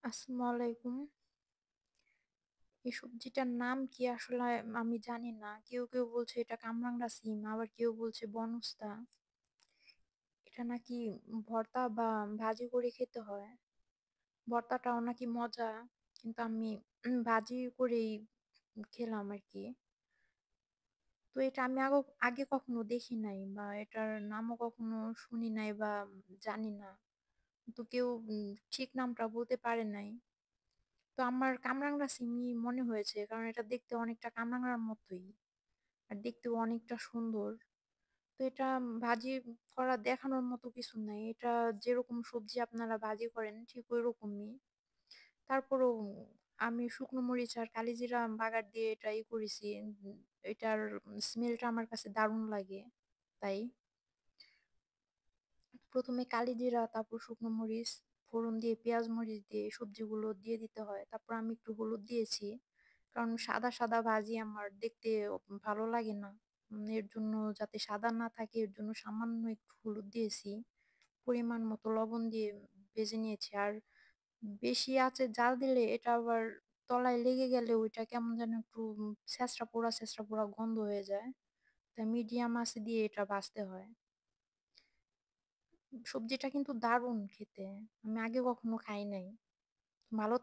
আসসালামু আলাইকুম। এই সবজিটার নাম কি আসলে আমি জানি না। কেউ বলছে এটা কামরাঙ্গা সিম, আবার কেউ বলছে বনস্তা। এটা নাকি ভর্তা বা ভাজি করে খেতে হয়। ভর্তাটাও নাকি মজা, কিন্তু আমি ভাজি করেই খেলাম আরকি। তো এটা আমি আগে কখনো দেখি নাই বা এটার নামও কখনো শুনি নাই বা জানি না। তো কেউ ঠিক নামটা বলতে পারে নাই। তো আমার কামরাঙ্গা সিমই মনে হয়েছে, কারণ এটা দেখতে অনেকটা কামরাঙ্গার মতোই আর দেখতেও অনেকটা সুন্দর। তো এটা ভাজি করা দেখানোর মতো কিছু নাই, এটা যেরকম সবজি আপনারা ভাজি করেন ঠিক ওই রকমই। তারপরেও আমি শুকনো মরিচ আর কালিজিরা বাগার দিয়ে এটা করেছি। এটার স্মেলটা আমার কাছে দারুণ লাগে। তাই প্রথমে কালিজিরা, তারপর শুকনো মরিচ ফোড়ন দিয়ে পেঁয়াজ মরিচ দিয়ে সবজিগুলো দিয়ে দিতে হয়। তারপর আমি একটু হলুদ দিয়েছি, কারণ সাদা সাদা ভাজি আমার দেখতে ভালো লাগে না। এর জন্য যাতে সাদা না থাকে এর জন্য সামান্য একটু হলুদ দিয়েছি। পরিমাণ মতো লবণ দিয়ে ভেজে নিয়েছি। আর বেশি আঁচে জাল দিলে এটা আবার তলায় লেগে গেলে ওইটা কেমন যেন একটু ছেঁচড়া পোড়া গন্ধ হয়ে যায়। তাই মিডিয়াম আঁচে দিয়ে এটা ভাজতে হয়। সবজিটা কিন্তু দারুণ খেতে। আমি আগে কখনো খাই নাই। ভালো